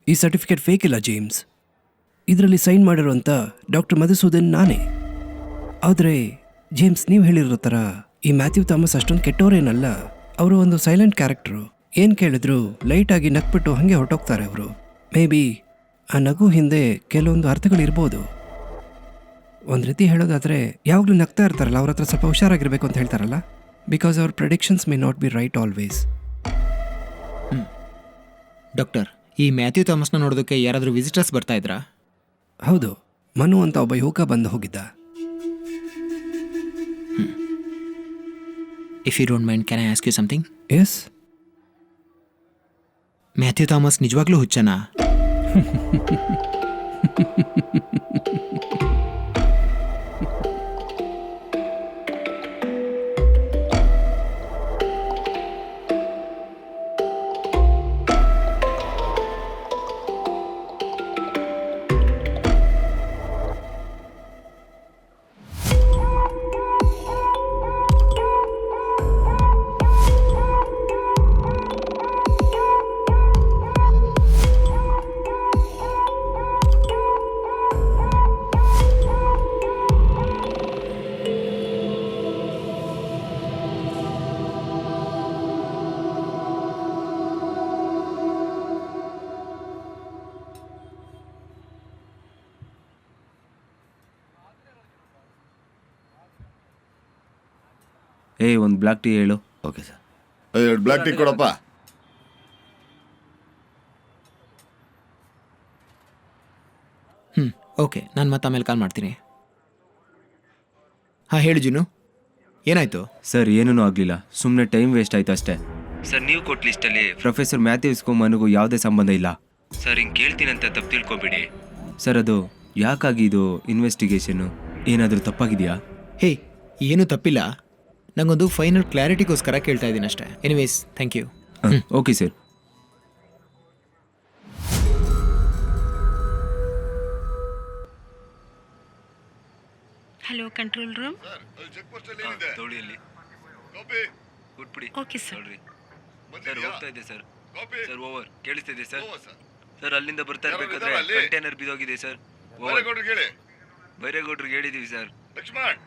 ಈ certificate fake ಇಲ್ಲ James. ಇದರಲ್ಲಿ ಸೈನ್ ಮಾಡಿರುವಂಥ ಡಾಕ್ಟರ್ ಮಧುಸೂದನ್ ನಾನೇ. ಆದರೆ ಜೇಮ್ಸ್, ನೀವು ಹೇಳಿರೋ ಥರ ಈ ಮ್ಯಾಥ್ಯೂ ಥಾಮಸ್ ಅಷ್ಟೊಂದು ಕೆಟ್ಟವರೇನಲ್ಲ. ಅವರು ಒಂದು ಸೈಲೆಂಟ್ ಕ್ಯಾರೆಕ್ಟ್ರು. ಏನು ಕೇಳಿದ್ರು ಲೈಟಾಗಿ ನಕ್ಬಿಟ್ಟು ಹಾಗೆ ಹೊರಟೋಗ್ತಾರೆ ಅವರು. ಮೇ ಬಿ ಆ ನಗು ಹಿಂದೆ ಕೆಲವೊಂದು ಅರ್ಥಗಳಿರ್ಬೋದು. ಒಂದು ರೀತಿ ಹೇಳೋದಾದರೆ ಯಾವಾಗಲೂ ನಗ್ತಾ ಇರ್ತಾರಲ್ಲ, ಅವ್ರ ಹತ್ರ ಸ್ವಲ್ಪ ಹುಷಾರಾಗಿರ್ಬೇಕು ಅಂತ ಹೇಳ್ತಾರಲ್ಲ. Because our predictions may not be right always. Doctor, ಈ ಮ್ಯಾಥ್ಯೂ ಥಾಮಸ್ನ ನೋಡೋದಕ್ಕೆ ಯಾರಾದರೂ ವಿಸಿಟರ್ಸ್ ಬರ್ತಾ ಇದ್ರಾ? ಹೌದು, ಮನು ಅಂತ ಒಬ್ಬ ಯುವಕ ಬಂದು ಹೋಗಿದ್ದ. If you don't mind, can I ask you something? Yes. Mathew Thomas ನಿಜವಾಗ್ಲೂ ಹುಚ್ಚನಾ? ಒಂದು ಬ್ಲ್ಯಾಕ್ ಟೀ ಹೇಳು. Okay sir. 2 ಬ್ಲ್ಯಾಕ್ ಟೀ ಕೊಡಪ್ಪ. ಓಕೆ, ನಾನು ಮತ್ತೆ ಆಮೇಲೆ ಕಾಲ್ ಮಾಡ್ತೀನಿ. ಹಾಂ, ಹೇಳು ಜಿನು, ಏನಾಯಿತು? ಸರ್, ಏನೂ ಆಗಲಿಲ್ಲ, ಸುಮ್ಮನೆ ಟೈಮ್ ವೇಸ್ಟ್ ಆಯ್ತು ಅಷ್ಟೇ. ಸರ್, ನೀವು ಕೊಟ್ಟ ಲಿಸ್ಟಲ್ಲಿ ಪ್ರೊಫೆಸರ್ ಮ್ಯಾಥ್ಯೂಸ್ಗೂ ಮನಗೂ ಯಾವುದೇ ಸಂಬಂಧ ಇಲ್ಲ. ಸರ್, ಹಿಂಗೆ ಕೇಳ್ತೀನಂತ ತಪ್ಪು ತಿಳ್ಕೊಬೇಡಿ. ಸರ್, ಅದು ಯಾಕಾಗಿ ಇದು ಇನ್ವೆಸ್ಟಿಗೇಷನ್ನು ಏನಾದರೂ ತಪ್ಪಾಗಿದೆಯಾ? ಹೇ, ಏನೂ ತಪ್ಪಿಲ್ಲ. ನನಗೊಂದು ಫೈನಲ್ ಕ್ಲಾರಿಟಿಗೋಸ್ಕರ ಕೇಳ್ತಾ ಇದ್ದೀನಿ ಅಷ್ಟೇ. Anyways, thank you. Okay sir. Hello, control room. Okay sir. Sir, ಹೋಗ್ತಾ ಇದೆ ಸರ್. Sir, over. ಕೇಳಿಸ್ತಿದೆ ಸರ್. ಸರ್, ಅಲ್ಲಿಂದ ಬರ್ತಾ ಇರ್ಬೇಕಾದ್ರೆ ಕಂಟೈನರ್ ಬಿದ್ದೋಗಿದೆ ಸರ್. ಬೈರೇಗೌಡ್ರಿಗೆ ಹೇಳಿದೀವಿ sir. Laxman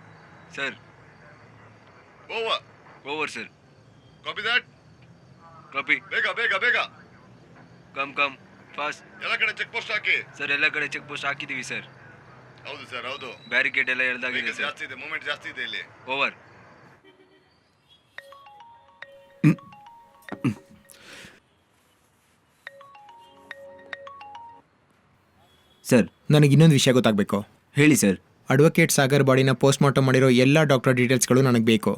sir, over sir. Copy that. Copy. ಬೇಗ ಬೇಗ ಬೇಗ. Come fast. ಎಲ್ಲ ಕಡೆ ಚೆಕ್ ಪೋಸ್ಟ್ ಹಾಕಿ. ಸರ್, ಎಲ್ಲ ಕಡೆ ಚೆಕ್ ಪೋಸ್ಟ್ ಹಾಕಿದೀವಿ ಸರ್. ಹೌದು ಸರ್, ಹೌದು. ಬ್ಯಾರಿಕೇಡ್ ಎಲ್ಲ ಎಳ್ದಾಗಿದೆ ಸರ್. ಜಾಸ್ತಿ ಇದೆ, ಮೂವ್ಮೆಂಟ್ ಜಾಸ್ತಿ ಇದೆ ಇಲ್ಲಿ. ಓವರ್. ಸರ್, ನನಗೆ ಇನ್ನೊಂದು ವಿಷಯ ಗೊತ್ತಾಗಬೇಕು. ಹೇಳಿ ಸರ್. ಅಡ್ವೊಕೇಟ್ ಸಾಗರ್ ಬಾಡಿನ ಪೋಸ್ಟ್ ಮಾರ್ಟಮ್ ಮಾಡಿರೋ ಎಲ್ಲ ಡಾಕ್ಟರ್ ಡೀಟೇಲ್ಸ್ಗಳು ನನಗೆ ಬೇಕು.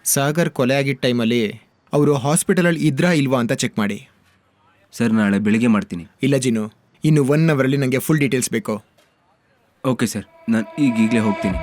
ಸಾಗರ್ ಕೊಲೆ ಆಗಿದ್ದ ಟೈಮಲ್ಲಿ ಅವರು ಹಾಸ್ಪಿಟಲಲ್ಲಿ ಇದ್ರಾ ಇಲ್ವಾ ಅಂತ ಚೆಕ್ ಮಾಡಿ. ಸರ್, ನಾಳೆ ಬೆಳಿಗ್ಗೆ ಮಾಡ್ತೀನಿ. ಇಲ್ಲ ಜಿನು, ಇನ್ನು 1 ಅವರಲ್ಲಿ ನನಗೆ ಫುಲ್ ಡೀಟೇಲ್ಸ್ ಬೇಕು. ಓಕೆ ಸರ್, ನಾನು ಈಗಲೇ ಹೋಗ್ತೀನಿ.